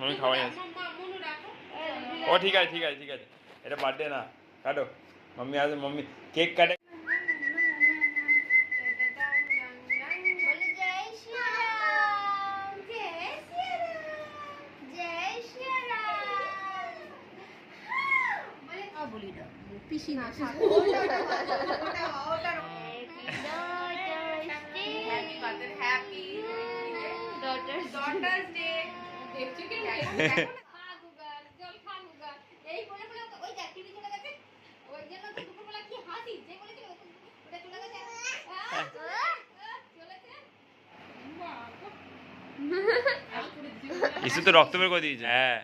Mummy খাওয়াই আছে। ও ঠিক আছে ঠিক আছে ঠিক আছে, এটা বার্থডে না, কাটো। মাম্মি আসবে, মাম্মি কেক কাটে। পিসি না ইসু তো রক্ত বের করে দিয়েছে। হ্যাঁ